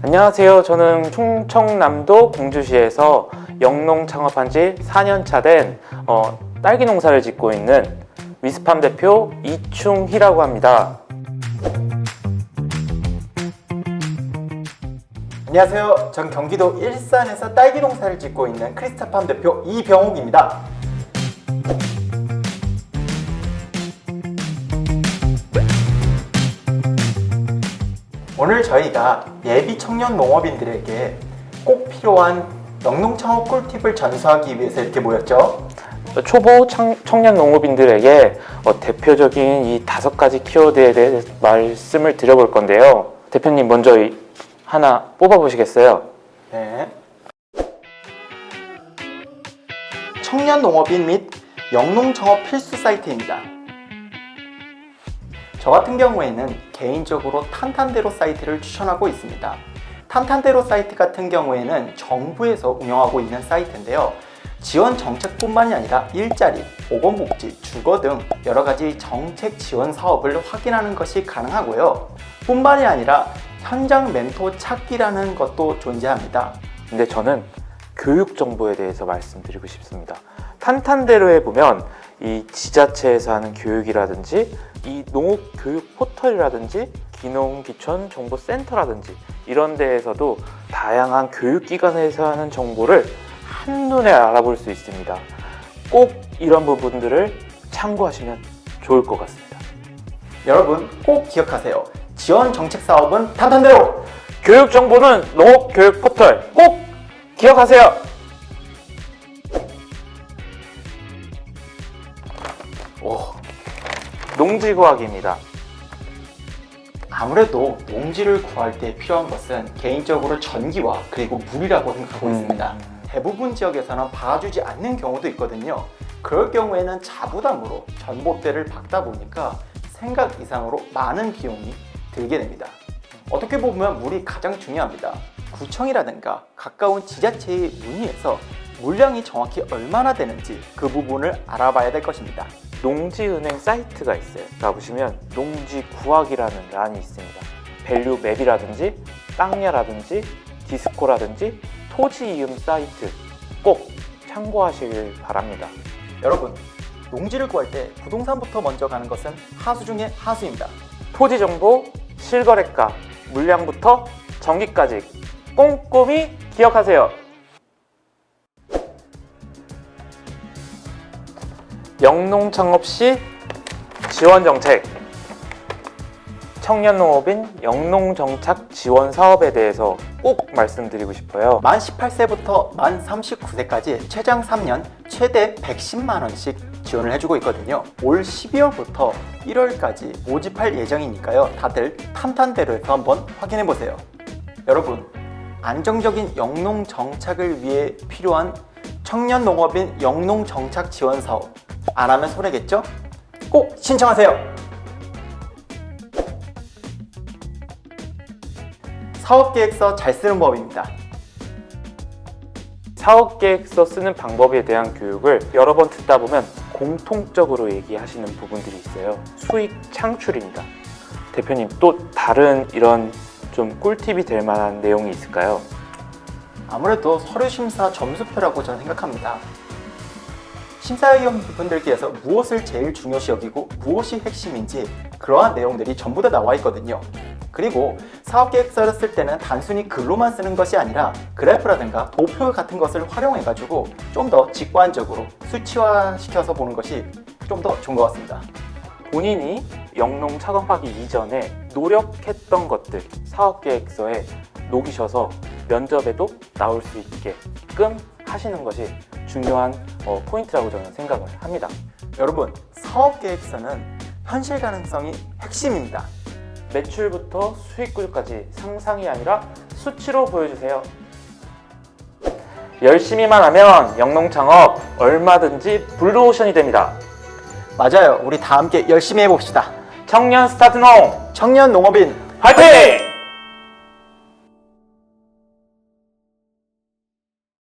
안녕하세요. 저는 충청남도 공주시에서 영농 창업한 지 4년차 된 딸기 농사를 짓고 있는 위스팜 대표 이충희라고 합니다. 안녕하세요. 전 경기도 일산에서 딸기 농사를 짓고 있는 크리스타팜 대표 이병욱입니다. 오늘 저희가 예비 청년 농업인들에게 꼭 필요한 영농 창업 꿀팁을 전수하기 위해서 이렇게 모였죠. 초보 청년 농업인들에게 대표적인 이 5가지 키워드에 대해 말씀을 드려볼 건데요. 대표님 먼저 하나 뽑아보시겠어요? 네. 청년 농업인 및 영농 창업 필수 사이트입니다. 저 같은 경우에는 개인적으로 탄탄대로 사이트를 추천하고 있습니다. 탄탄대로 사이트 같은 경우에는 정부에서 운영하고 있는 사이트인데요. 지원 정책뿐만이 아니라 일자리, 보건복지, 주거 등 여러 가지 정책 지원 사업을 확인하는 것이 가능하고요. 뿐만이 아니라 현장 멘토 찾기라는 것도 존재합니다. 근데 저는 교육 정보에 대해서 말씀드리고 싶습니다. 탄탄대로에 보면 이 지자체에서 하는 교육이라든지 이 농업 교육 포털이라든지 기농기촌정보센터라든지 이런 데에서도 다양한 교육기관에서 하는 정보를 한눈에 알아볼 수 있습니다. 꼭 이런 부분들을 참고하시면 좋을 것 같습니다. 여러분 꼭 기억하세요. 지원 정책 사업은 탄탄대로! 교육 정보는 농업 교육 포털 꼭 기억하세요. 농지구학입니다. 아무래도 농지를 구할 때 필요한 것은 개인적으로 전기와 그리고 물이라고 생각하고 있습니다. 대부분 지역에서는 봐주지 않는 경우도 있거든요. 그럴 경우에는 자부담으로 전봇대를 박다 보니까 생각 이상으로 많은 비용이 들게 됩니다. 어떻게 보면 물이 가장 중요합니다. 구청이라든가 가까운 지자체에 문의해서 물량이 정확히 얼마나 되는지 그 부분을 알아봐야 될 것입니다. 농지은행 사이트가 있어요. 가보시면 농지구학이라는 란이 있습니다. 밸류맵이라든지 땅야라든지 디스코라든지 토지이음 사이트 꼭 참고하시길 바랍니다. 여러분, 농지를 구할 때 부동산부터 먼저 가는 것은 하수 중에 하수입니다. 토지 정보, 실거래가, 물량부터 전기까지 꼼꼼히 기억하세요. 영농 창업 시 지원 정책, 청년 농업인 영농 정착 지원 사업에 대해서 꼭 말씀드리고 싶어요. 만 18세부터 만 39세까지 최장 3년 최대 110만 원씩 지원을 해주고 있거든요. 올 12월부터 1월까지 모집할 예정이니까요. 다들 탄탄대로에서 한번 확인해 보세요. 여러분, 안정적인 영농 정착을 위해 필요한 청년 농업인 영농 정착 지원 사업 안 하면 손해겠죠? 꼭 신청하세요. 사업계획서 잘 쓰는 법입니다. 사업계획서 쓰는 방법에 대한 교육을 여러 번 듣다 보면 공통적으로 얘기하시는 부분들이 있어요. 수익 창출입니다. 대표님, 또 다른 이런 좀 꿀팁이 될 만한 내용이 있을까요? 아무래도 서류심사 점수표라고 저는 생각합니다. 심사위원분들께서 무엇을 제일 중요시 여기고 무엇이 핵심인지 그러한 내용들이 전부 다 나와 있거든요. 그리고 사업계획서를 쓸 때는 단순히 글로만 쓰는 것이 아니라 그래프라든가 도표 같은 것을 활용해가지고 좀 더 직관적으로 수치화시켜서 보는 것이 좀 더 좋은 것 같습니다. 본인이 영농 창업하기 이전에 노력했던 것들 사업계획서에 녹이셔서 면접에도 나올 수 있게끔 하시는 것이 중요한 포인트라고 저는 생각을 합니다. 여러분, 사업계획서는 현실 가능성이 핵심입니다. 매출부터 수익구조까지 상상이 아니라 수치로 보여주세요. 열심히만 하면 영농 창업 얼마든지 블루오션이 됩니다. 맞아요. 우리 다 함께 열심히 해봅시다. 청년 스타트농 청년 농업인 화이팅!